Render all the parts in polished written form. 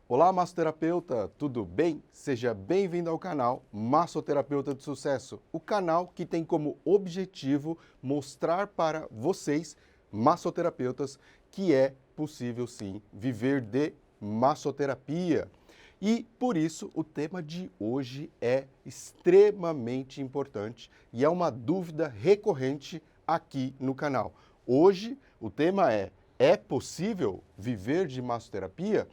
Olá, massoterapeuta, tudo bem? Seja bem-vindo ao canal Massoterapeuta de Sucesso, o canal que tem como objetivo mostrar para vocês, massoterapeutas, que é possível sim viver de massoterapia. E por isso o tema de hoje é extremamente importante e é uma dúvida recorrente aqui no canal. Hoje o tema é possível viver de massoterapia?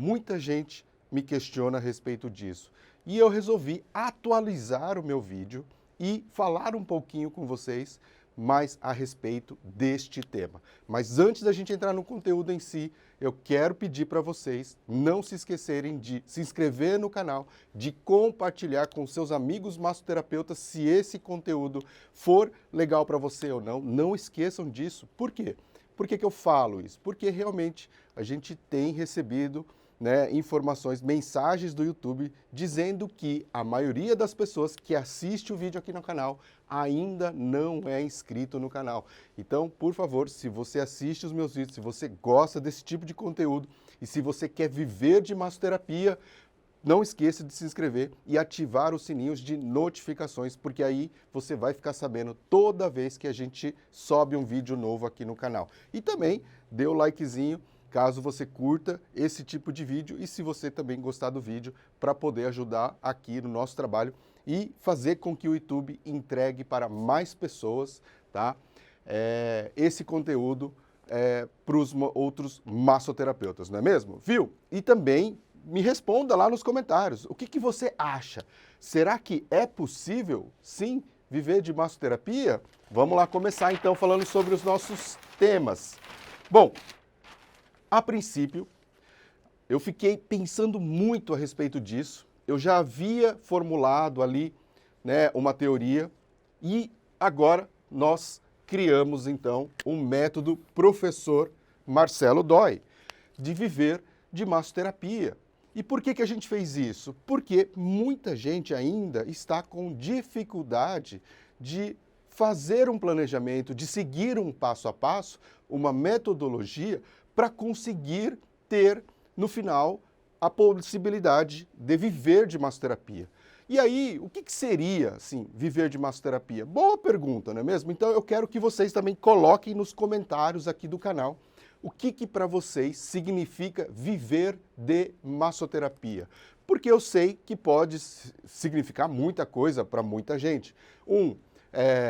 Muita gente me questiona a respeito disso. E eu resolvi atualizar o meu vídeo e falar um pouquinho com vocês mais a respeito deste tema. Mas antes da gente entrar no conteúdo em si, eu quero pedir para vocês não se esquecerem de se inscrever no canal, de compartilhar com seus amigos massoterapeutas se esse conteúdo for legal para você ou não. Não esqueçam disso. Por quê? Por que eu falo isso? Porque realmente a gente tem recebido informações, mensagens do YouTube dizendo que a maioria das pessoas que assiste o vídeo aqui no canal ainda não é inscrito no canal. Então, por favor, se você assiste os meus vídeos, se você gosta desse tipo de conteúdo e se você quer viver de massoterapia, não esqueça de se inscrever e ativar os sininhos de notificações, porque aí você vai ficar sabendo toda vez que a gente sobe um vídeo novo aqui no canal. E também dê o likezinho caso você curta esse tipo de vídeo e se você também gostar do vídeo, para poder ajudar aqui no nosso trabalho e fazer com que o YouTube entregue para mais pessoas, tá? Esse conteúdo para os outros massoterapeutas, não é mesmo? Viu? E também me responda lá nos comentários, o que você acha? Será que é possível, sim, viver de massoterapia? Vamos lá começar então falando sobre os nossos temas. Bom, a princípio, eu fiquei pensando muito a respeito disso. Eu já havia formulado ali, uma teoria e agora nós criamos então um método professor Marcelo Dói de viver de massoterapia. E por que a gente fez isso? Porque muita gente ainda está com dificuldade de fazer um planejamento, de seguir um passo a passo, uma metodologia para conseguir ter, no final, a possibilidade de viver de massoterapia. E aí, o que seria, assim, viver de massoterapia? Boa pergunta, não é mesmo? Então eu quero que vocês também coloquem nos comentários aqui do canal o que para vocês significa viver de massoterapia. Porque eu sei que pode significar muita coisa para muita gente.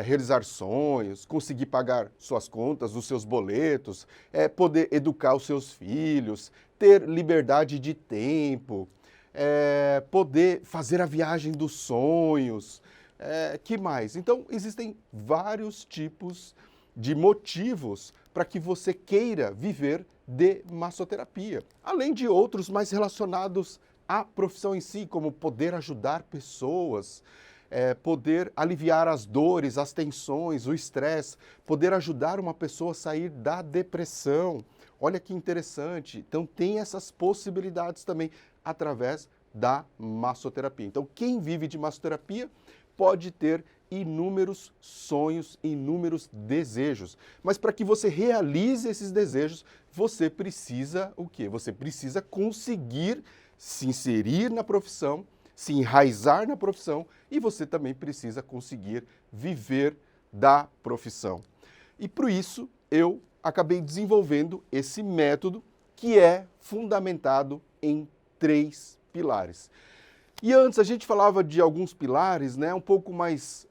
Realizar sonhos, conseguir pagar suas contas, os seus boletos, poder educar os seus filhos, ter liberdade de tempo, poder fazer a viagem dos sonhos, que mais? Então, existem vários tipos de motivos para que você queira viver de massoterapia, além de outros mais relacionados à profissão em si, como poder ajudar pessoas, poder aliviar as dores, as tensões, o estresse, poder ajudar uma pessoa a sair da depressão. Olha que interessante. Então tem essas possibilidades também através da massoterapia. Então quem vive de massoterapia pode ter inúmeros sonhos, inúmeros desejos. Mas para que você realize esses desejos, você precisa o quê? Você precisa conseguir se inserir na profissão, se enraizar na profissão e você também precisa conseguir viver da profissão. E por isso eu acabei desenvolvendo esse método que é fundamentado em 3 pilares. E antes a gente falava de alguns pilares, um pouco mais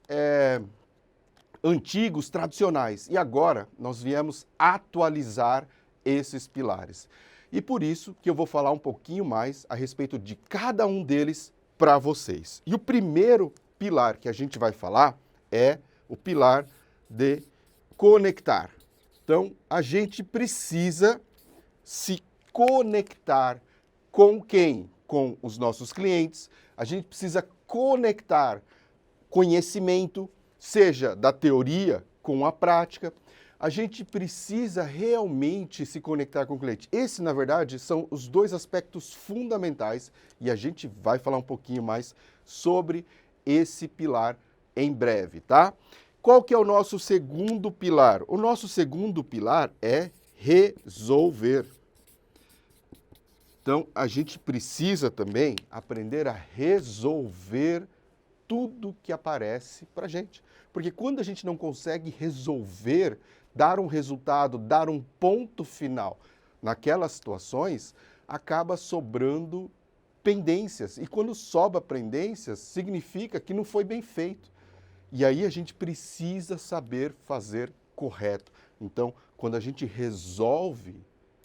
antigos, tradicionais. E agora nós viemos atualizar esses pilares. E por isso que eu vou falar um pouquinho mais a respeito de cada um deles para vocês. E o primeiro pilar que a gente vai falar é o pilar de conectar. Então, a gente precisa se conectar com quem? Com os nossos clientes. A gente precisa conectar conhecimento, seja da teoria com a prática. A gente precisa realmente se conectar com o cliente. Esse, na verdade, são os 2 aspectos fundamentais e a gente vai falar um pouquinho mais sobre esse pilar em breve, tá? Qual que é o nosso segundo pilar? O nosso segundo pilar é resolver. Então, a gente precisa também aprender a resolver tudo que aparece para a gente. Porque quando a gente não consegue resolver, dar um resultado, dar um ponto final naquelas situações, acaba sobrando pendências. E quando sobra pendências, significa que não foi bem feito. E aí a gente precisa saber fazer correto. Então, quando a gente resolve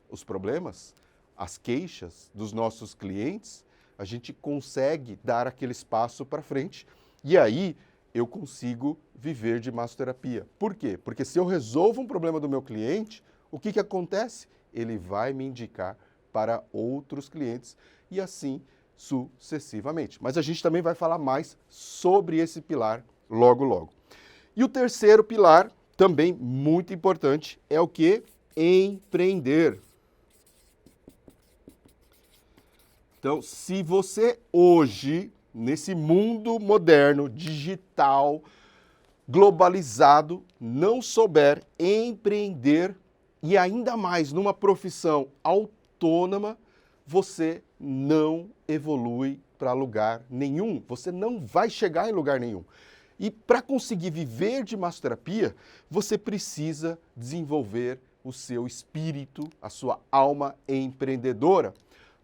os problemas, as queixas dos nossos clientes, a gente consegue dar aquele espaço para frente e aí eu consigo viver de massoterapia. Por quê? Porque se eu resolvo um problema do meu cliente, o que acontece? Ele vai me indicar para outros clientes e assim sucessivamente. Mas a gente também vai falar mais sobre esse pilar logo, logo. E o terceiro pilar, também muito importante, é o que? Empreender. Então, se você hoje, nesse mundo moderno, digital, globalizado, não souber empreender e ainda mais numa profissão autônoma, você não evolui para lugar nenhum. Você não vai chegar em lugar nenhum. E para conseguir viver de massoterapia, você precisa desenvolver o seu espírito, a sua alma empreendedora.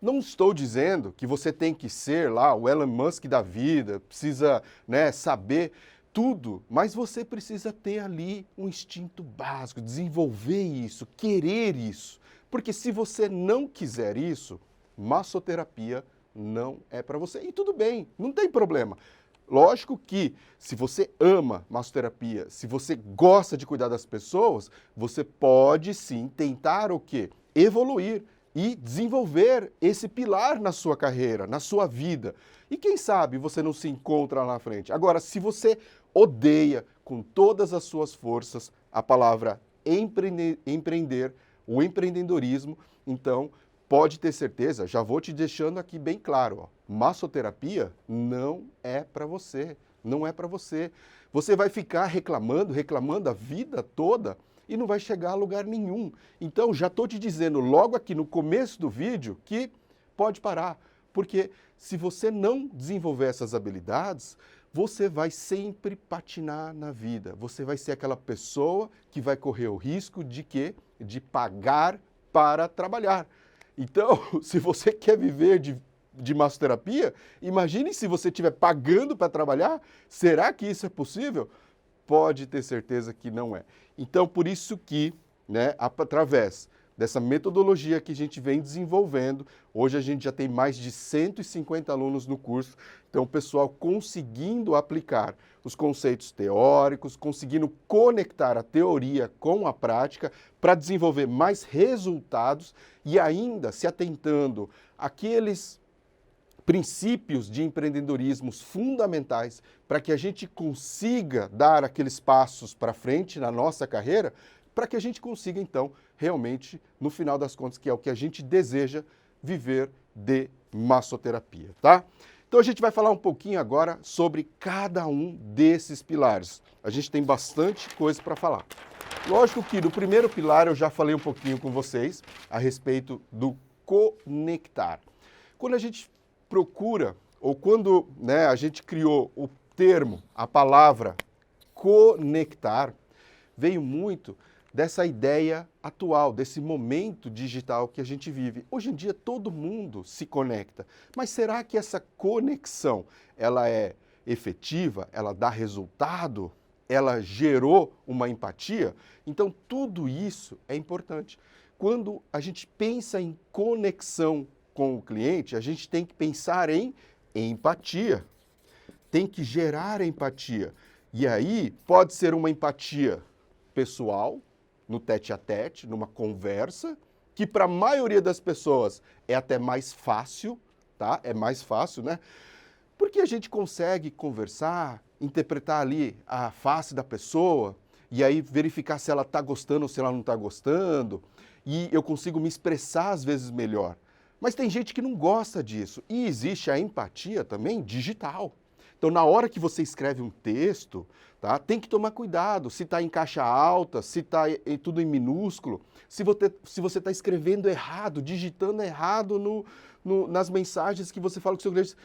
Não estou dizendo que você tem que ser lá o Elon Musk da vida, precisa, saber tudo, mas você precisa ter ali um instinto básico, desenvolver isso, querer isso. Porque se você não quiser isso, massoterapia não é para você. E tudo bem, não tem problema. Lógico que se você ama massoterapia, se você gosta de cuidar das pessoas, você pode sim tentar o quê? Evoluir e desenvolver esse pilar na sua carreira, na sua vida. E quem sabe você não se encontra lá na frente. Agora, se você odeia com todas as suas forças a palavra empreender, o empreendedorismo, então pode ter certeza, já vou te deixando aqui bem claro, massoterapia não é para você, não é para você. Você vai ficar reclamando a vida toda e não vai chegar a lugar nenhum. Então, já estou te dizendo logo aqui no começo do vídeo que pode parar, porque se você não desenvolver essas habilidades, você vai sempre patinar na vida. Você vai ser aquela pessoa que vai correr o risco de quê? De pagar para trabalhar. Então, se você quer viver de massoterapia, imagine se você estiver pagando para trabalhar, será que isso é possível? Pode ter certeza que não é. Então, por isso que, através dessa metodologia que a gente vem desenvolvendo, hoje a gente já tem mais de 150 alunos no curso, então o pessoal conseguindo aplicar os conceitos teóricos, conseguindo conectar a teoria com a prática para desenvolver mais resultados e ainda se atentando àqueles princípios de empreendedorismo fundamentais para que a gente consiga dar aqueles passos para frente na nossa carreira, para que a gente consiga, então, realmente, no final das contas, que é o que a gente deseja, viver de massoterapia, tá? Então a gente vai falar um pouquinho agora sobre cada um desses pilares. A gente tem bastante coisa para falar. Lógico que do primeiro pilar eu já falei um pouquinho com vocês a respeito do conectar. Quando a gente procura, ou quando a gente criou o termo, a palavra conectar, veio muito dessa ideia atual, desse momento digital que a gente vive. Hoje em dia todo mundo se conecta, mas será que essa conexão, ela é efetiva? Ela dá resultado? Ela gerou uma empatia? Então tudo isso é importante. Quando a gente pensa em conexão com o cliente, a gente tem que pensar em empatia. Tem que gerar empatia. E aí pode ser uma empatia pessoal, no tete-a-tete, numa conversa, que para a maioria das pessoas é até mais fácil, tá? É mais fácil, né? Porque a gente consegue conversar, interpretar ali a face da pessoa e aí verificar se ela está gostando ou se ela não está gostando, e eu consigo me expressar às vezes melhor. Mas tem gente que não gosta disso. E existe a empatia também digital. Então, na hora que você escreve um texto, tá, tem que tomar cuidado se está em caixa alta, se está tudo em minúsculo, se você está escrevendo errado, digitando errado nas mensagens que você fala com o seu cliente.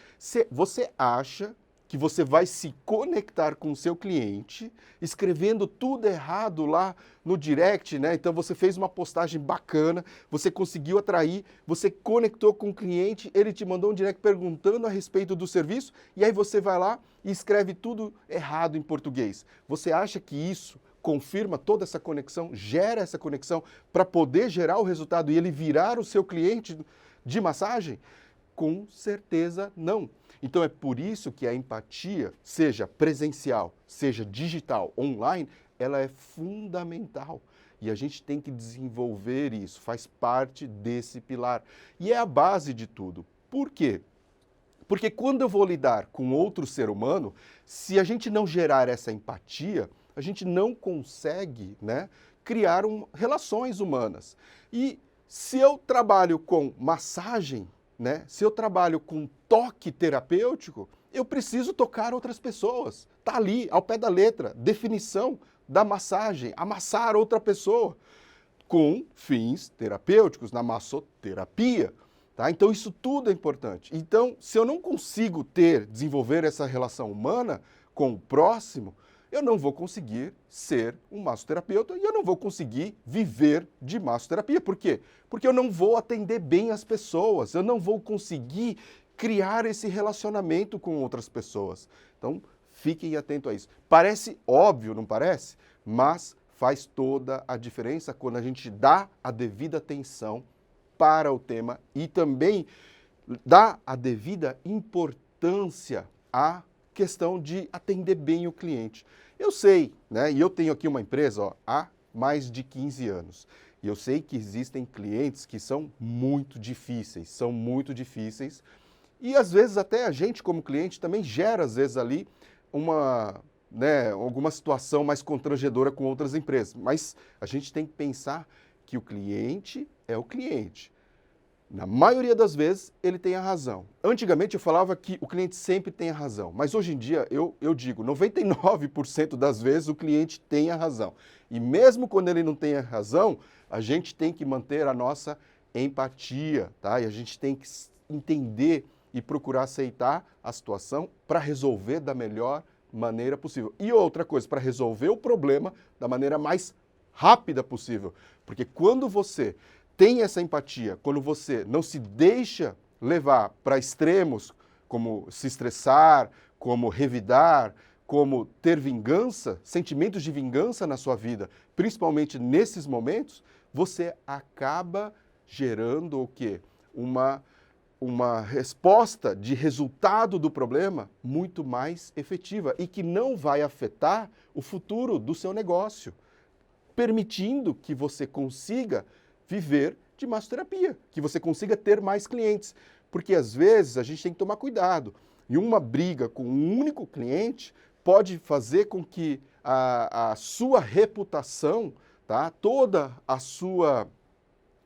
Você acha que você vai se conectar com o seu cliente, escrevendo tudo errado lá no direct, né? Então você fez uma postagem bacana, você conseguiu atrair, você conectou com o cliente, ele te mandou um direct perguntando a respeito do serviço, e aí você vai lá e escreve tudo errado em português. Você acha que isso confirma toda essa conexão, gera essa conexão para poder gerar o resultado e ele virar o seu cliente de massagem? Com certeza não. Então é por isso que a empatia, seja presencial, seja digital, online, ela é fundamental. E a gente tem que desenvolver isso, faz parte desse pilar. E é a base de tudo. Por quê? Porque quando eu vou lidar com outro ser humano, se a gente não gerar essa empatia, a gente não consegue, né, criar relações humanas. E se eu trabalho com massagem, né, se eu trabalho com toque terapêutico, eu preciso tocar outras pessoas. Está ali, ao pé da letra, definição da massagem, amassar outra pessoa, com fins terapêuticos, na massoterapia. Tá? Então isso tudo é importante. Então, se eu não consigo desenvolver essa relação humana com o próximo, eu não vou conseguir ser um massoterapeuta e eu não vou conseguir viver de massoterapia. Por quê? Porque eu não vou atender bem as pessoas, eu não vou conseguir criar esse relacionamento com outras pessoas. Então, fiquem atentos a isso. Parece óbvio, não parece? Mas faz toda a diferença quando a gente dá a devida atenção para o tema e também dá a devida importância à questão de atender bem o cliente. Eu sei, né, e eu tenho aqui uma empresa há mais de 15 anos, e eu sei que existem clientes que são muito difíceis, e às vezes até a gente como cliente também gera às vezes ali alguma situação mais constrangedora com outras empresas, mas a gente tem que pensar que o cliente é o cliente. Na maioria das vezes, ele tem a razão. Antigamente eu falava que o cliente sempre tem a razão, mas hoje em dia eu digo, 99% das vezes o cliente tem a razão. E mesmo quando ele não tem a razão, a gente tem que manter a nossa empatia, tá? E a gente tem que entender e procurar aceitar a situação para resolver da melhor maneira possível. E outra coisa, para resolver o problema da maneira mais rápida possível. Porque quando você tem essa empatia, quando você não se deixa levar para extremos, como se estressar, como revidar, como ter vingança, sentimentos de vingança na sua vida, principalmente nesses momentos, você acaba gerando o quê? Uma resposta de resultado do problema muito mais efetiva e que não vai afetar o futuro do seu negócio, permitindo que você consiga viver de massoterapia, que você consiga ter mais clientes. Porque às vezes a gente tem que tomar cuidado. E uma briga com um único cliente pode fazer com que a sua reputação, tá?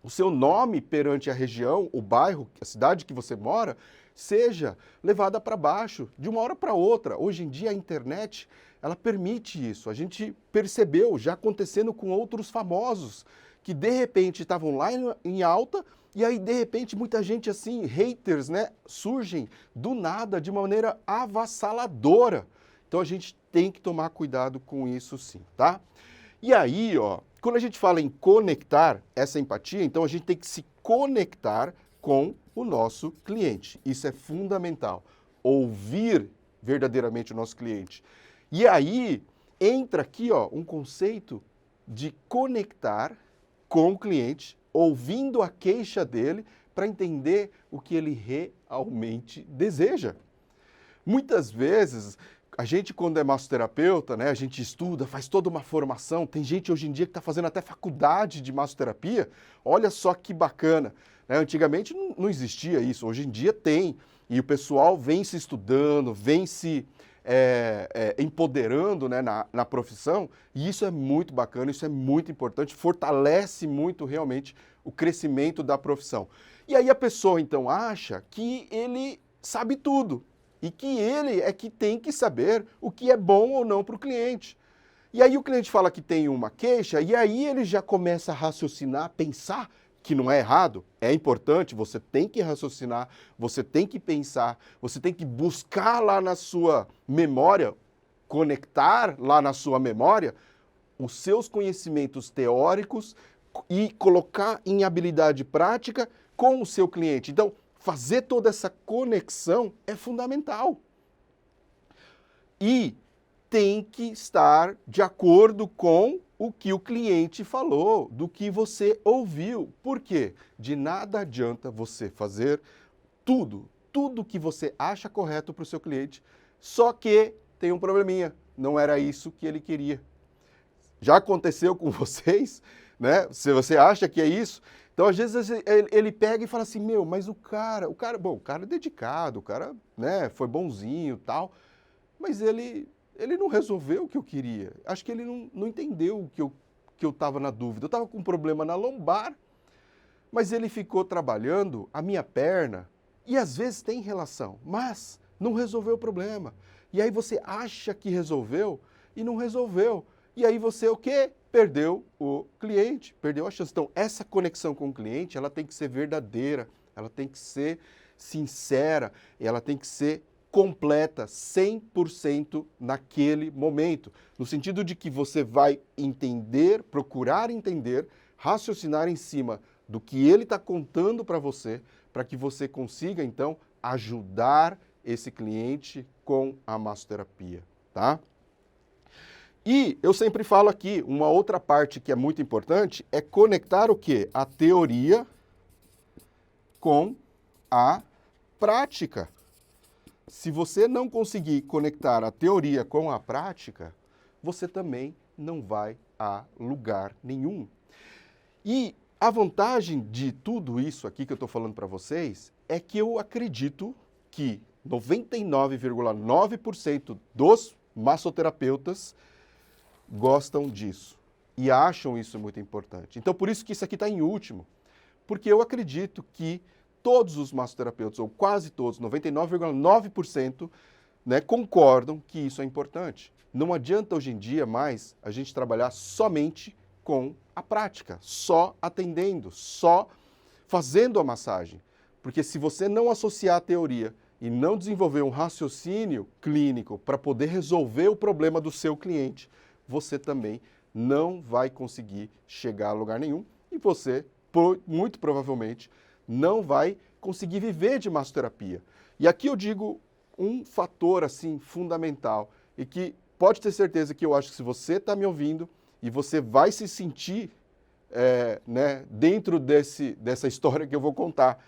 O seu nome perante a região, o bairro, a cidade que você mora, seja levada para baixo de uma hora para outra. Hoje em dia a internet, ela permite isso. A gente percebeu já acontecendo com outros famosos que de repente estavam lá em alta e aí de repente muita gente assim, haters, né, surgem do nada de uma maneira avassaladora. Então a gente tem que tomar cuidado com isso sim, tá? E aí, quando a gente fala em conectar essa empatia, então a gente tem que se conectar com o nosso cliente. Isso é fundamental. Ouvir verdadeiramente o nosso cliente. E aí entra aqui, um conceito de conectar com o cliente, ouvindo a queixa dele para entender o que ele realmente deseja. Muitas vezes, a gente quando é massoterapeuta, né, a gente estuda, faz toda uma formação, tem gente hoje em dia que está fazendo até faculdade de massoterapia, olha só que bacana. Né? Antigamente não existia isso, hoje em dia tem, e o pessoal vem se estudando, vem se empoderando, né, na profissão, e isso é muito bacana, isso é muito importante, fortalece muito realmente o crescimento da profissão. E aí a pessoa então acha que ele sabe tudo, e que ele é que tem que saber o que é bom ou não para o cliente. E aí o cliente fala que tem uma queixa, e aí ele já começa a raciocinar, pensar que não é errado, é importante, você tem que raciocinar, você tem que pensar, você tem que buscar lá na sua memória, conectar lá na sua memória os seus conhecimentos teóricos e colocar em habilidade prática com o seu cliente. Então, fazer toda essa conexão é fundamental. E tem que estar de acordo com o que o cliente falou, do que você ouviu. Por quê? De nada adianta você fazer tudo que você acha correto para o seu cliente, só que tem um probleminha, não era isso que ele queria. Já aconteceu com vocês, né? Se você acha que é isso, então às vezes ele pega e fala assim, meu, mas o cara é dedicado, o cara, né, foi bonzinho e tal, mas ele não resolveu o que eu queria. Acho que ele não entendeu o que eu estava na dúvida. Eu estava com um problema na lombar, mas ele ficou trabalhando a minha perna, e às vezes tem relação, mas não resolveu o problema. E aí você acha que resolveu e não resolveu. E aí você o quê? Perdeu o cliente, perdeu a chance. Então, essa conexão com o cliente, ela tem que ser verdadeira, ela tem que ser sincera, ela tem que ser completa, 100% naquele momento. No sentido de que você vai entender, procurar entender, raciocinar em cima do que ele está contando para que você consiga, então, ajudar esse cliente com a massoterapia, tá? E eu sempre falo aqui, uma outra parte que é muito importante é conectar o quê? A teoria com a prática. Se você não conseguir conectar a teoria com a prática, você também não vai a lugar nenhum. E a vantagem de tudo isso aqui que eu estou falando para vocês é que eu acredito que 99,9% dos massoterapeutas gostam disso e acham isso muito importante. Então, por isso que isso aqui está em último, porque eu acredito que todos os massoterapeutas, ou quase todos, 99,9%, né, concordam que isso é importante. Não adianta hoje em dia mais a gente trabalhar somente com a prática, só atendendo, só fazendo a massagem. Porque se você não associar a teoria e não desenvolver um raciocínio clínico para poder resolver o problema do seu cliente, você também não vai conseguir chegar a lugar nenhum e você, muito provavelmente, não vai conseguir viver de massoterapia. E aqui eu digo um fator assim fundamental e que pode ter certeza que eu acho que se você está me ouvindo e você vai se sentir né, dentro dessa história que eu vou contar.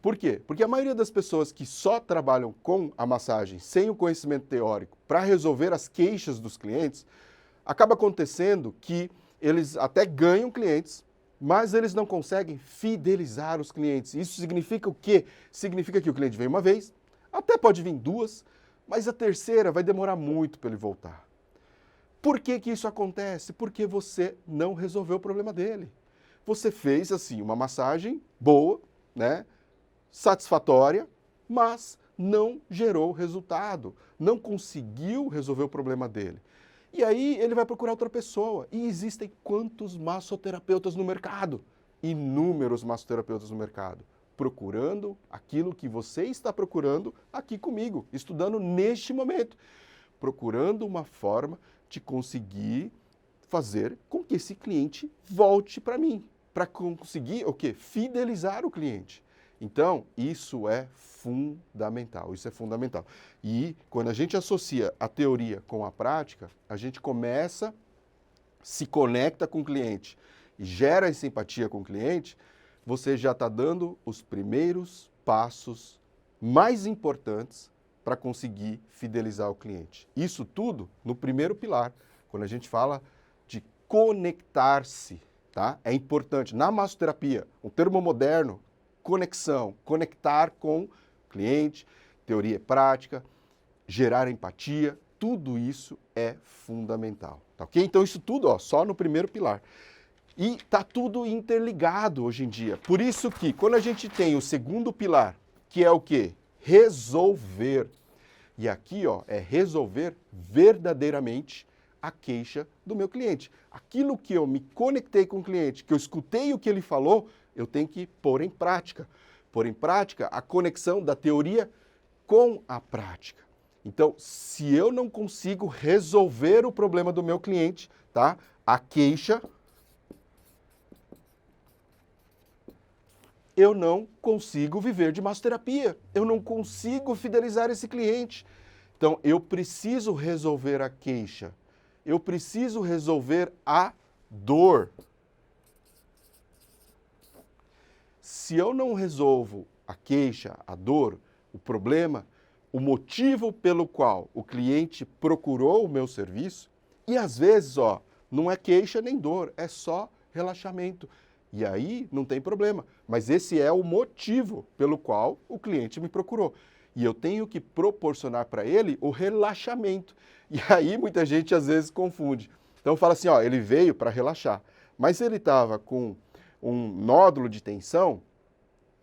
Por quê? Porque a maioria das pessoas que só trabalham com a massagem sem o conhecimento teórico para resolver as queixas dos clientes, acaba acontecendo que eles até ganham clientes, mas eles não conseguem fidelizar os clientes. Isso significa o quê? Significa que o cliente vem uma vez, até pode vir duas, mas a terceira vai demorar muito para ele voltar. Por que que isso acontece? Porque você não resolveu o problema dele. Você fez, assim, uma massagem boa, né, satisfatória, mas não gerou resultado, não conseguiu resolver o problema dele. E aí ele vai procurar outra pessoa. E existem quantos massoterapeutas no mercado? Inúmeros massoterapeutas no mercado, procurando aquilo que você está procurando aqui comigo, estudando neste momento, procurando uma forma de conseguir fazer com que esse cliente volte para mim, para conseguir o quê? Fidelizar o cliente. Então, isso é fundamental, isso é fundamental. E quando a gente associa a teoria com a prática, a gente começa, se conecta com o cliente e gera essa empatia com o cliente, você já está dando os primeiros passos mais importantes para conseguir fidelizar o cliente. Isso tudo no primeiro pilar, quando a gente fala de conectar-se, tá? É importante. Na massoterapia, um termo moderno, conexão, conectar com o cliente, teoria e prática, gerar empatia, tudo isso é fundamental, tá ok? Então isso tudo, ó, só no primeiro pilar. E tá tudo interligado hoje em dia. Por isso que quando a gente tem o segundo pilar, que é o quê? Resolver. E aqui, ó, é resolver verdadeiramente a queixa do meu cliente. Aquilo que eu me conectei com o cliente, que eu escutei o que ele falou, eu tenho que pôr em prática. Pôr em prática a conexão da teoria com a prática. Então, se eu não consigo resolver o problema do meu cliente, tá? A queixa, eu não consigo viver de massoterapia. Eu não consigo fidelizar esse cliente. Então, eu preciso resolver a queixa. Eu preciso resolver a dor. Se eu não resolvo a queixa, a dor, o problema, o motivo pelo qual o cliente procurou o meu serviço, e às vezes, ó, não é queixa nem dor, é só relaxamento. E aí não tem problema, mas esse é o motivo pelo qual o cliente me procurou. E eu tenho que proporcionar para ele o relaxamento. E aí muita gente às vezes confunde. Então fala assim, ó, ele veio para relaxar, mas ele estava com um nódulo de tensão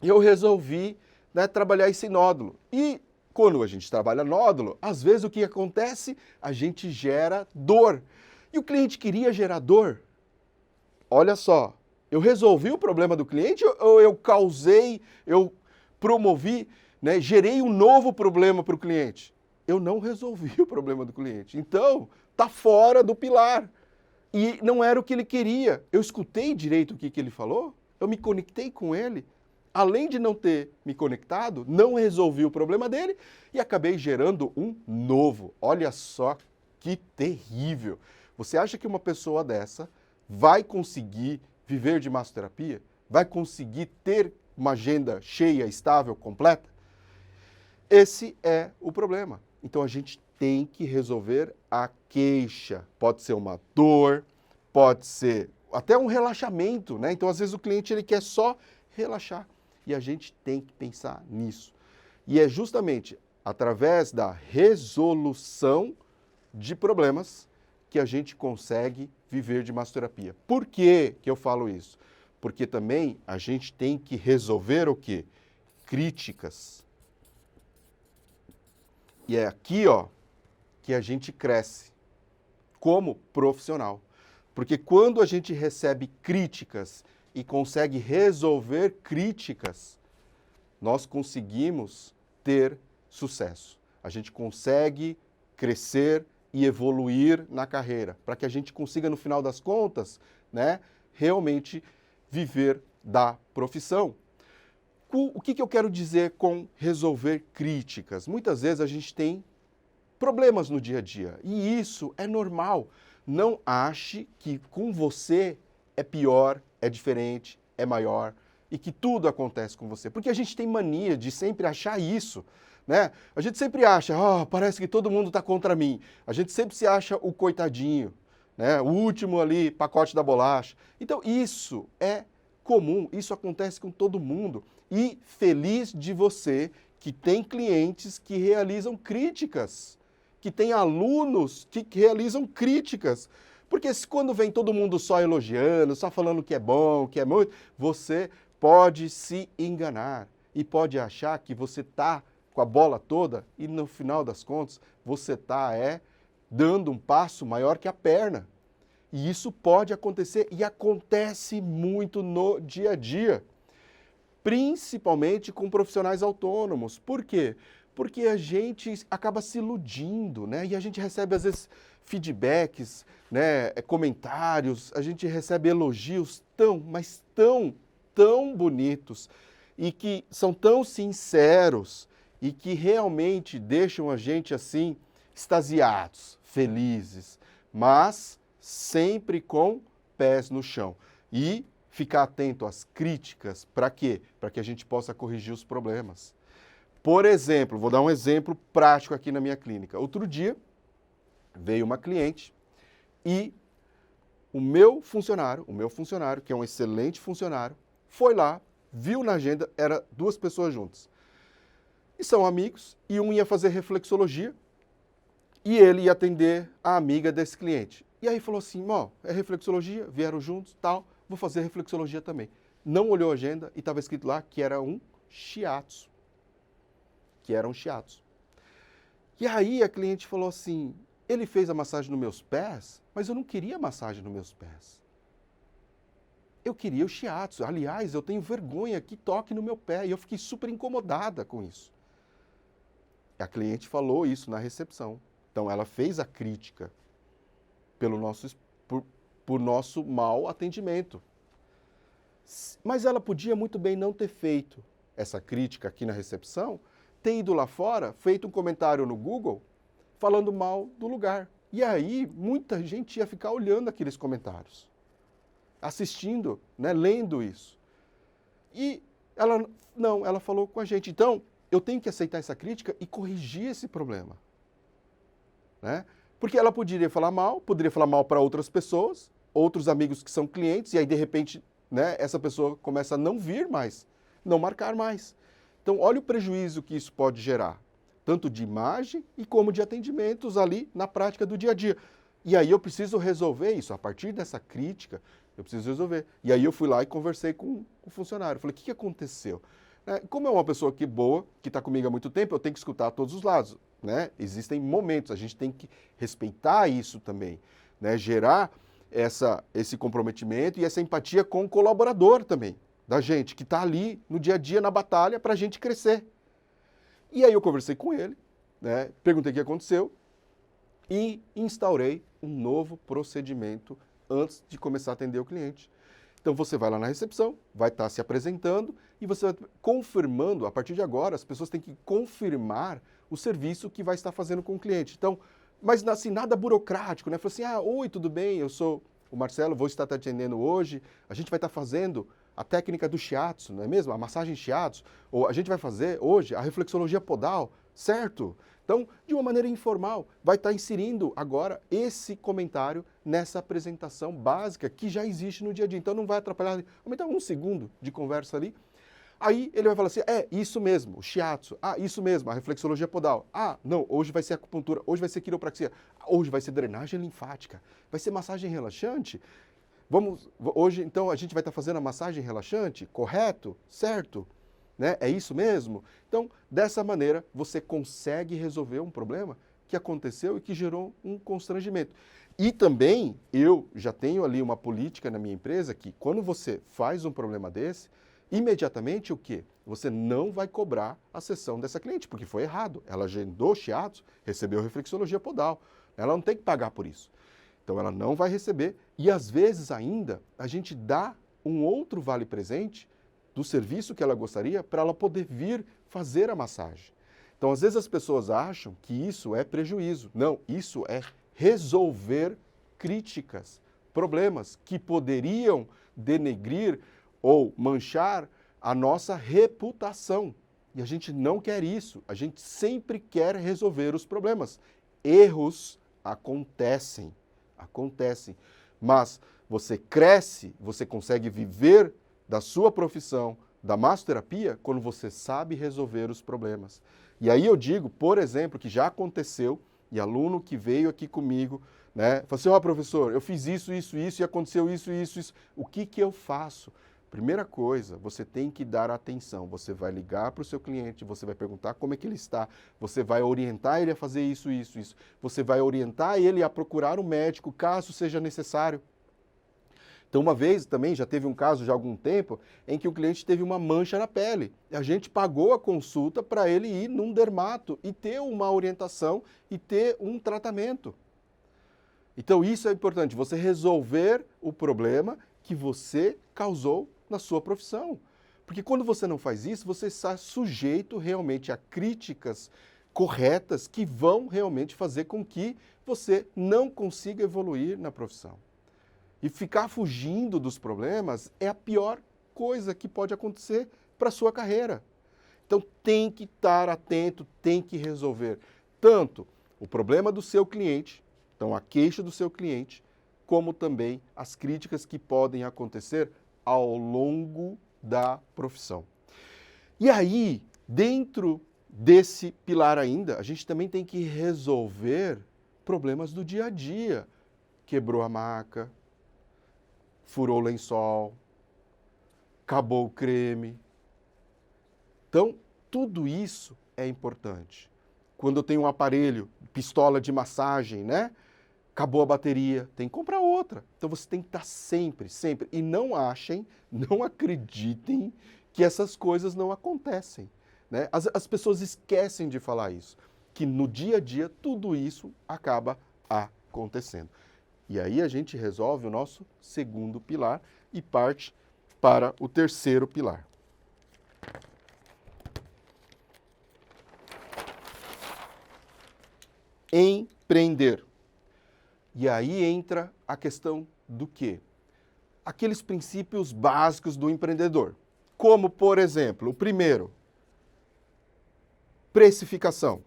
e eu resolvi, né, trabalhar esse nódulo. E quando a gente trabalha nódulo, às vezes o que acontece? A gente gera dor. E o cliente queria gerar dor? Olha só, eu resolvi o problema do cliente ou eu causei, eu promovi, né, gerei um novo problema para o cliente? Eu não resolvi o problema do cliente. Então, está fora do pilar. E não era o que ele queria. Eu escutei direito o que ele falou, eu me conectei com ele. Além de não ter me conectado, não resolvi o problema dele e acabei gerando um novo. Olha só que terrível. Você acha que uma pessoa dessa vai conseguir viver de massoterapia? Vai conseguir ter uma agenda cheia, estável, completa? Esse é o problema. Então a gente tem que resolver a queixa. Pode ser uma dor, pode ser até um relaxamento, né? Então às vezes o cliente ele quer só relaxar. E a gente tem que pensar nisso. E é justamente através da resolução de problemas que a gente consegue viver de massoterapia. Por que eu falo isso? Porque também a gente tem que resolver o quê? Críticas. E é aqui, ó, que a gente cresce como profissional. Porque quando a gente recebe críticas e consegue resolver críticas, nós conseguimos ter sucesso. A gente consegue crescer e evoluir na carreira, para que a gente consiga, no final das contas, né, realmente viver da profissão. O que eu quero dizer com resolver críticas? Muitas vezes a gente tem problemas no dia a dia, e isso é normal. Não ache que com você é pior, é diferente, é maior e que tudo acontece com você. Porque a gente tem mania de sempre achar isso, né? A gente sempre acha, parece que todo mundo está contra mim. A gente sempre se acha o coitadinho, né? O último ali, pacote da bolacha. Então isso é comum, isso acontece com todo mundo. E feliz de você que tem clientes que realizam críticas, que tem alunos que realizam críticas. Porque quando vem todo mundo só elogiando, só falando que é bom, que é muito, você pode se enganar e pode achar que você está com a bola toda e no final das contas você está dando um passo maior que a perna. E isso pode acontecer e acontece muito no dia a dia, principalmente com profissionais autônomos. Por quê? Porque a gente acaba se iludindo, né? E a gente recebe, às vezes, feedbacks, né? Comentários, a gente recebe elogios mas tão bonitos e que são tão sinceros e que realmente deixam a gente, assim, extasiados, felizes, mas sempre com pés no chão. E ficar atento às críticas, para quê? Para que a gente possa corrigir os problemas. Por exemplo, vou dar um exemplo prático aqui na minha clínica. Outro dia, veio uma cliente e o meu funcionário, que é um excelente funcionário, foi lá, viu na agenda, era 2 pessoas juntas. E são amigos, e um ia fazer reflexologia, e ele ia atender a amiga desse cliente. E aí falou assim, é reflexologia, vieram juntos, tal, vou fazer reflexologia também. Não olhou a agenda e estava escrito lá que era um shiatsu. E aí a cliente falou assim, ele fez a massagem nos meus pés, mas eu não queria massagem nos meus pés. Eu queria o shiatsu. Aliás, eu tenho vergonha que toque no meu pé. E eu fiquei super incomodada com isso. A cliente falou isso na recepção. Então, ela fez a crítica por nosso mau atendimento. Mas ela podia muito bem não ter feito essa crítica aqui na recepção, ter ido lá fora, feito um comentário no Google, falando mal do lugar. E aí, muita gente ia ficar olhando aqueles comentários, assistindo, né, lendo isso. E ela falou com a gente, então, eu tenho que aceitar essa crítica e corrigir esse problema. Né? Porque ela poderia falar mal para outras pessoas, outros amigos que são clientes, e aí, de repente, né, essa pessoa começa a não vir mais, não marcar mais. Então, olha o prejuízo que isso pode gerar, tanto de imagem e como de atendimentos ali na prática do dia a dia. E aí eu preciso resolver isso. A partir dessa crítica, eu preciso resolver. E aí eu fui lá e conversei com o funcionário. Falei, o que aconteceu? Como é uma pessoa boa, que está comigo há muito tempo, eu tenho que escutar todos os lados. Né? Existem momentos, a gente tem que respeitar isso também. Né? Gerar esse comprometimento e essa empatia com o colaborador também, da gente, que está ali no dia a dia, na batalha, para a gente crescer. E aí eu conversei com ele, né? Perguntei o que aconteceu e instaurei um novo procedimento antes de começar a atender o cliente. Então você vai lá na recepção, vai estar se apresentando e você vai confirmando, a partir de agora, as pessoas têm que confirmar o serviço que vai estar fazendo com o cliente. Então, mas assim, nada burocrático, né? Falei assim, oi, tudo bem, eu sou o Marcelo, vou estar te atendendo hoje, a gente vai estar fazendo a técnica do shiatsu, não é mesmo? A massagem shiatsu, ou a gente vai fazer hoje a reflexologia podal, certo? Então, de uma maneira informal, vai estar inserindo agora esse comentário nessa apresentação básica que já existe no dia a dia. Então, não vai atrapalhar, aumentar um segundo de conversa ali. Aí ele vai falar assim, isso mesmo, o shiatsu, isso mesmo, a reflexologia podal. Não, hoje vai ser acupuntura, hoje vai ser quiropraxia, hoje vai ser drenagem linfática, vai ser massagem relaxante. Hoje, então, a gente vai estar fazendo a massagem relaxante, correto? Certo? Né? É isso mesmo? Então, dessa maneira, você consegue resolver um problema que aconteceu e que gerou um constrangimento. E também, eu já tenho ali uma política na minha empresa que, quando você faz um problema desse, imediatamente o quê? Você não vai cobrar a sessão dessa cliente, porque foi errado. Ela agendou shiatsu, recebeu reflexologia podal. Ela não tem que pagar por isso. Então, ela não vai receber e, às vezes, ainda, a gente dá um outro vale-presente do serviço que ela gostaria para ela poder vir fazer a massagem. Então, às vezes, as pessoas acham que isso é prejuízo. Não, isso é resolver críticas, problemas que poderiam denegrir ou manchar a nossa reputação. E a gente não quer isso. A gente sempre quer resolver os problemas. Erros acontecem. Mas você cresce, você consegue viver da sua profissão, da massoterapia, quando você sabe resolver os problemas. E aí eu digo, por exemplo, que já aconteceu, e aluno que veio aqui comigo, né, falou assim, professor, eu fiz isso e aconteceu isso. O que eu faço? Primeira coisa, você tem que dar atenção. Você vai ligar para o seu cliente, você vai perguntar como é que ele está, você vai orientar ele a fazer isso. Você vai orientar ele a procurar um médico, caso seja necessário. Então, uma vez também, já teve um caso já há algum tempo, em que o cliente teve uma mancha na pele. A gente pagou a consulta para ele ir num dermato e ter uma orientação e ter um tratamento. Então, isso é importante, você resolver o problema que você causou na sua profissão. Porque quando você não faz isso, você está sujeito realmente a críticas corretas que vão realmente fazer com que você não consiga evoluir na profissão. E ficar fugindo dos problemas é a pior coisa que pode acontecer para a sua carreira. Então tem que estar atento, tem que resolver tanto o problema do seu cliente, então a queixa do seu cliente, como também as críticas que podem acontecer ao longo da profissão. E aí, dentro desse pilar ainda, a gente também tem que resolver problemas do dia a dia. Quebrou a maca, furou o lençol, acabou o creme. Então, tudo isso é importante. quando eu tenho um aparelho, pistola de massagem, né? Acabou a bateria, tem que comprar outra. Então você tem que estar sempre, sempre. E não achem, não acreditem que essas coisas não acontecem, né? As pessoas esquecem de falar isso, que no dia a dia tudo isso acaba acontecendo. E aí a gente resolve o nosso segundo pilar e parte para o terceiro pilar. Empreender. E aí entra a questão do quê? Aqueles princípios básicos do empreendedor. Como, por exemplo, o primeiro, precificação.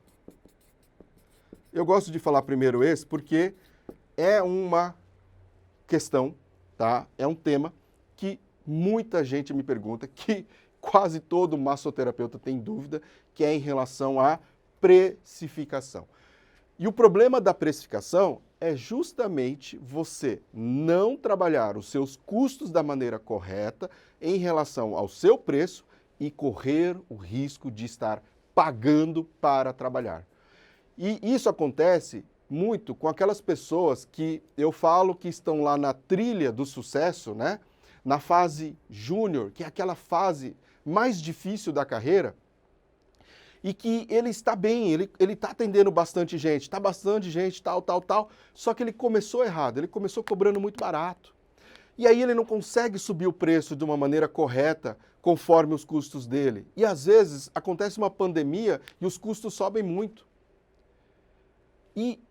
Eu gosto de falar primeiro esse porque é uma questão, tá? É um tema que muita gente me pergunta, que quase todo massoterapeuta tem dúvida, que é em relação à precificação. E o problema da precificação é justamente você não trabalhar os seus custos da maneira correta em relação ao seu preço e correr o risco de estar pagando para trabalhar. E isso acontece muito com aquelas pessoas que eu falo que estão lá na trilha do sucesso, né? Na fase júnior, que é aquela fase mais difícil da carreira, e que ele está bem, ele está atendendo bastante gente, tal, só que ele começou errado, ele começou cobrando muito barato. E aí ele não consegue subir o preço de uma maneira correta, conforme os custos dele. E às vezes acontece uma pandemia e os custos sobem muito. E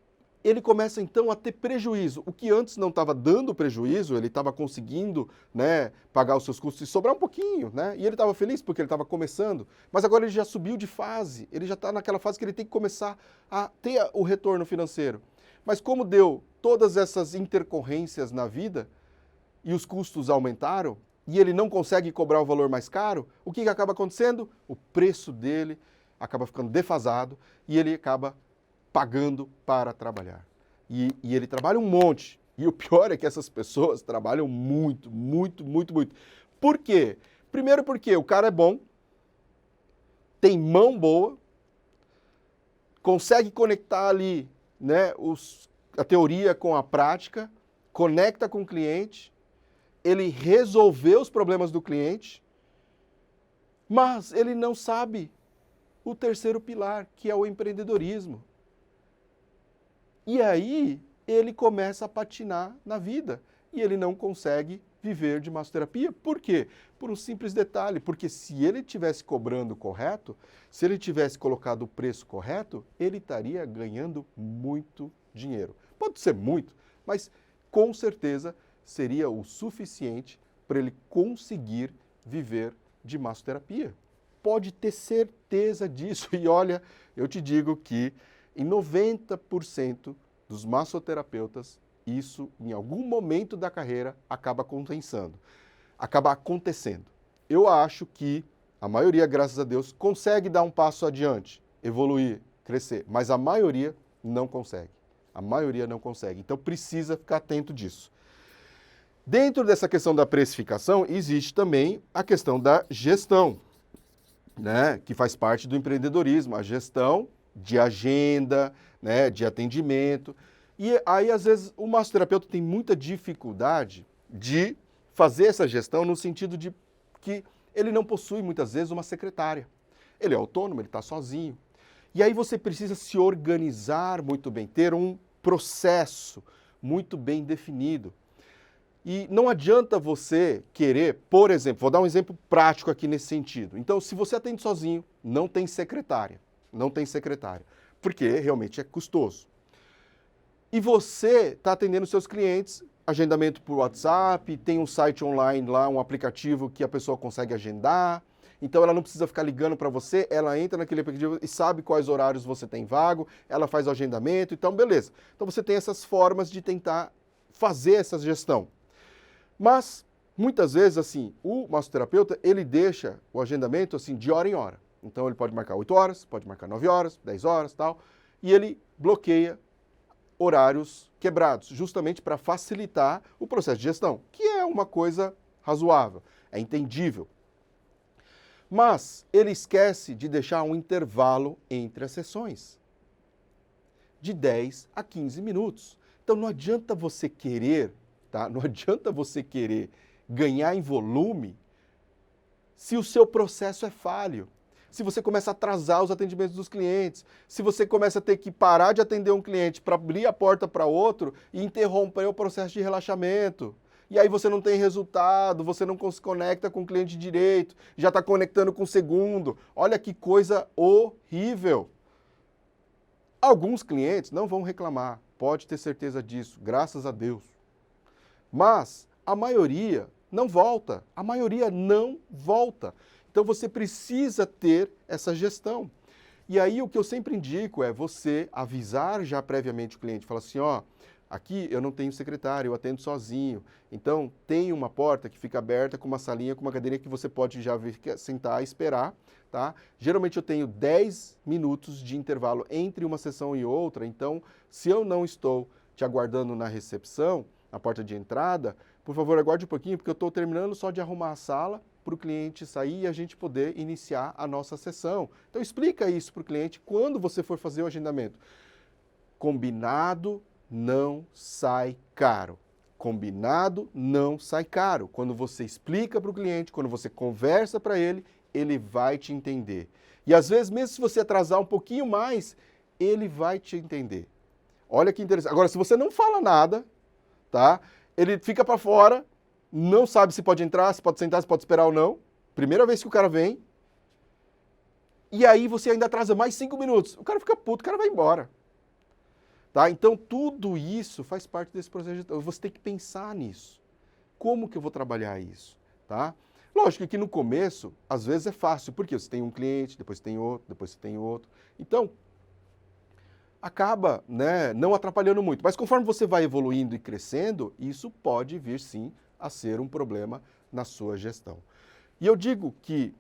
ele começa então a ter prejuízo. O que antes não estava dando prejuízo, ele estava conseguindo, né, pagar os seus custos e sobrar um pouquinho, né? E ele estava feliz porque ele estava começando, mas agora ele já subiu de fase, ele já está naquela fase que ele tem que começar a ter o retorno financeiro. Mas como deu todas essas intercorrências na vida e os custos aumentaram, e ele não consegue cobrar o valor mais caro, o que acaba acontecendo? O preço dele acaba ficando defasado e ele acaba pagando para trabalhar. E ele trabalha um monte. E o pior é que essas pessoas trabalham muito. Por quê? Primeiro porque o cara é bom, tem mão boa, consegue conectar ali, né, a teoria com a prática, conecta com o cliente, ele resolveu os problemas do cliente, mas ele não sabe o terceiro pilar, que é o empreendedorismo. E aí ele começa a patinar na vida e ele não consegue viver de massoterapia. Por quê? Por um simples detalhe, porque se ele tivesse cobrando correto, se ele tivesse colocado o preço correto, ele estaria ganhando muito dinheiro. Pode ser muito, mas com certeza seria o suficiente para ele conseguir viver de massoterapia. Pode ter certeza disso. E olha, eu te digo que em 90% dos massoterapeutas, isso em algum momento da carreira acaba acontecendo. Eu acho que a maioria, graças a Deus, consegue dar um passo adiante, evoluir, crescer, mas a maioria não consegue. A maioria não consegue. Então precisa ficar atento disso. Dentro dessa questão da precificação, existe também a questão da gestão, né, que faz parte do empreendedorismo, a gestão de agenda, né, de atendimento. E aí, às vezes, o massoterapeuta tem muita dificuldade de fazer essa gestão no sentido de que ele não possui, muitas vezes, uma secretária. Ele é autônomo, ele está sozinho. E aí você precisa se organizar muito bem, ter um processo muito bem definido. E não adianta você querer, por exemplo, vou dar um exemplo prático aqui nesse sentido. Então, se você atende sozinho, não tem secretária, porque realmente é custoso. E você está atendendo seus clientes, agendamento por WhatsApp, tem um site online lá, um aplicativo que a pessoa consegue agendar, então ela não precisa ficar ligando para você, ela entra naquele aplicativo e sabe quais horários você tem vago, ela faz o agendamento, então beleza. Então você tem essas formas de tentar fazer essa gestão. Mas, muitas vezes, assim, o massoterapeuta, ele deixa o agendamento, assim, de hora em hora. Então, ele pode marcar 8 horas, pode marcar 9 horas, 10 horas, tal, e ele bloqueia horários quebrados, justamente para facilitar o processo de gestão, que é uma coisa razoável, é entendível. Mas ele esquece de deixar um intervalo entre as sessões. de 10 a 15 minutos. Então não adianta você querer, tá? Não adianta você querer ganhar em volume se o seu processo é falho. Se você começa a atrasar os atendimentos dos clientes, se você começa a ter que parar de atender um cliente para abrir a porta para outro e interromper o processo de relaxamento. E aí você não tem resultado, você não se conecta com o cliente direito, já está conectando com o segundo. Olha que coisa horrível. Alguns clientes não vão reclamar, pode ter certeza disso, graças a Deus. Mas a maioria não volta, a maioria não volta. Então você precisa ter essa gestão. E aí o que eu sempre indico é você avisar já previamente o cliente, falar assim, ó, aqui eu não tenho secretário, eu atendo sozinho. Então tem uma porta que fica aberta com uma salinha, com uma cadeirinha que você pode já vir sentar e esperar, tá? Geralmente eu tenho 10 minutos de intervalo entre uma sessão e outra, então se eu não estou te aguardando na recepção, na porta de entrada, por favor, aguarde um pouquinho, porque eu estou terminando só de arrumar a sala para o cliente sair e a gente poder iniciar a nossa sessão. Então explica isso para o cliente quando você for fazer o agendamento. Combinado não sai caro. Combinado não sai caro. Quando você explica para o cliente, quando você conversa para ele, ele vai te entender. E às vezes, mesmo se você atrasar um pouquinho mais, ele vai te entender. Olha que interessante. Agora, se você não fala nada, tá? Ele fica para fora, não sabe se pode entrar, se pode sentar, se pode esperar ou não. Primeira vez que o cara vem. E aí você ainda atrasa mais 5 minutos. O cara fica puto, o cara vai embora. Tá? Então tudo isso faz parte desse processo. Você tem que pensar nisso. Como que eu vou trabalhar isso? Tá? Lógico que no começo, às vezes é fácil, porque você tem um cliente, depois tem outro, depois você tem outro. Então, acaba, né, não atrapalhando muito. Mas conforme você vai evoluindo e crescendo, isso pode vir sim a ser um problema na sua gestão. E eu digo que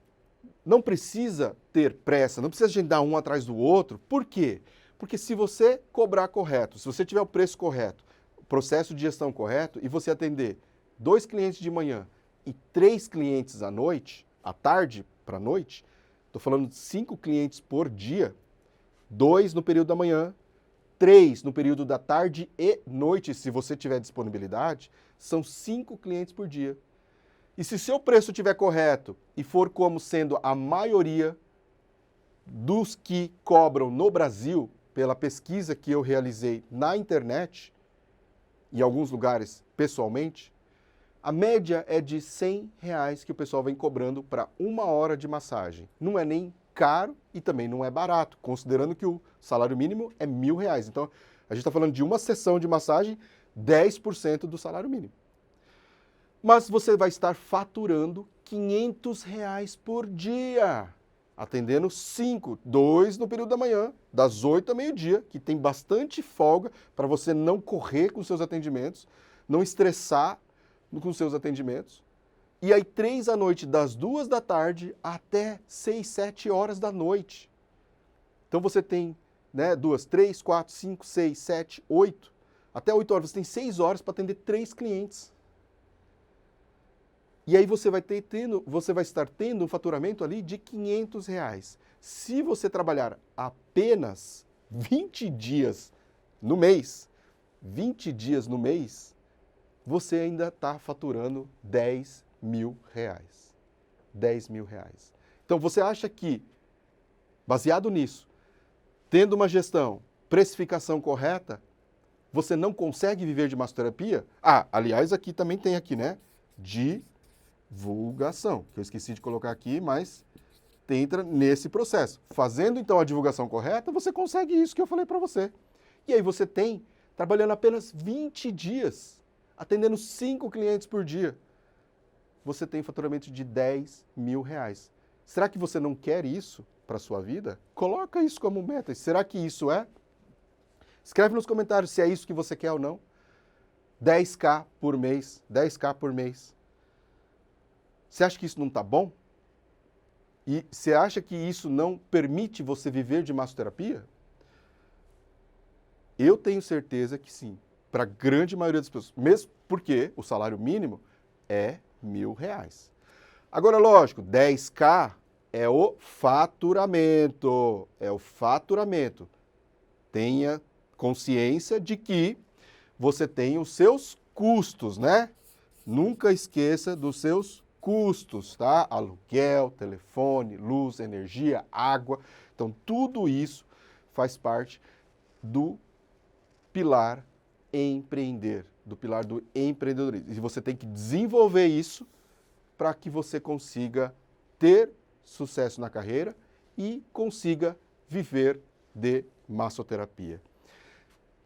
não precisa ter pressa, não precisa agendar um atrás do outro. Por quê? Porque se você cobrar correto, se você tiver o preço correto, o processo de gestão correto, e você atender 2 clientes de manhã e 3 clientes à noite, à tarde para a noite, estou falando de 5 clientes por dia, 2 no período da manhã, 3 no período da tarde e noite, se você tiver disponibilidade, são 5 clientes por dia. E se seu preço estiver correto e for como sendo a maioria dos que cobram no Brasil, pela pesquisa que eu realizei na internet, em alguns lugares pessoalmente, a média é de R$100 que o pessoal vem cobrando para 1 hora de massagem. Não é nem caro e também não é barato, considerando que o salário mínimo é R$1.000. Então, a gente está falando de uma sessão de massagem, 10% do salário mínimo. Mas você vai estar faturando R$500 por dia, atendendo 5, 2 no período da manhã, das 8 ao meio-dia, que tem bastante folga para você não correr com seus atendimentos, não estressar com seus atendimentos. E aí 3 à noite, das 2 da tarde até 6, 7 horas da noite. Então você tem, né, 2, 3, 4, 5, 6, 7, 8, até 8 horas. Você tem 6 horas para atender 3 clientes. E aí você vai estar tendo um faturamento ali de R$500. Se você trabalhar apenas 20 dias no mês, você ainda está faturando R$10.000. R$10.000. Então você acha que, baseado nisso, tendo uma gestão, precificação correta, você não consegue viver de massoterapia? Ah, aliás, aqui também tem aqui, né? Divulgação, que eu esqueci de colocar aqui, mas entra nesse processo. Fazendo então a divulgação correta, você consegue isso que eu falei para você. E aí você tem, trabalhando apenas 20 dias, atendendo 5 clientes por dia, você tem faturamento de R$10.000. Será que você não quer isso para a sua vida? Coloca isso como meta. Será que isso é? Escreve nos comentários se é isso que você quer ou não. 10K por mês, 10K por mês. Você acha que isso não está bom? E você acha que isso não permite você viver de massoterapia? Eu tenho certeza que sim, para a grande maioria das pessoas, mesmo porque o salário mínimo é R$1.000. Agora, lógico, 10K é o faturamento, Tenha consciência de que você tem os seus custos, né? Nunca esqueça dos seus custos, tá? Aluguel, telefone, luz, energia, água. Então, tudo isso faz parte do pilar empreender, do pilar do empreendedorismo. E você tem que desenvolver isso para que você consiga ter sucesso na carreira e consiga viver de massoterapia.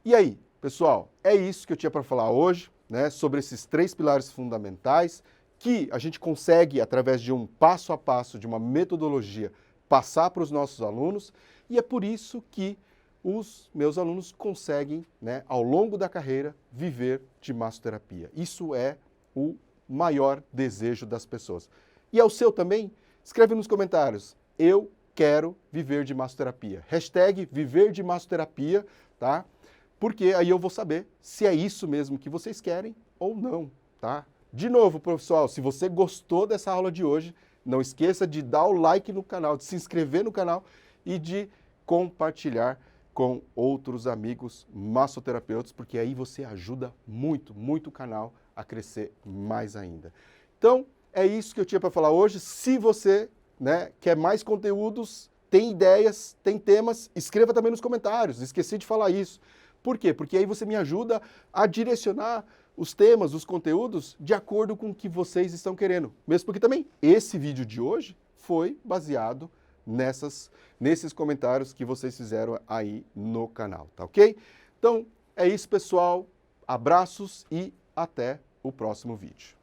E aí, pessoal, é isso que eu tinha para falar hoje, né, sobre esses 3 pilares fundamentais que a gente consegue, através de um passo a passo, de uma metodologia, passar para os nossos alunos, e é por isso que os meus alunos conseguem, né, ao longo da carreira, viver de massoterapia. Isso é o maior desejo das pessoas. E é o seu também? Escreve nos comentários. Eu quero viver de massoterapia. Hashtag viver de massoterapia, tá? Porque aí eu vou saber se é isso mesmo que vocês querem ou não, tá? De novo, pessoal, se você gostou dessa aula de hoje, não esqueça de dar o like no canal, de se inscrever no canal e de compartilhar com outros amigos massoterapeutas, porque aí você ajuda muito, muito o canal a crescer mais ainda. Então, é isso que eu tinha para falar hoje. Se você, né, quer mais conteúdos, tem ideias, tem temas, escreva também nos comentários. Esqueci de falar isso. Por quê? Porque aí você me ajuda a direcionar os temas, os conteúdos, de acordo com o que vocês estão querendo. Mesmo porque também esse vídeo de hoje foi baseado nesses comentários que vocês fizeram aí no canal, tá ok? Então, é isso, pessoal. Abraços e até o próximo vídeo.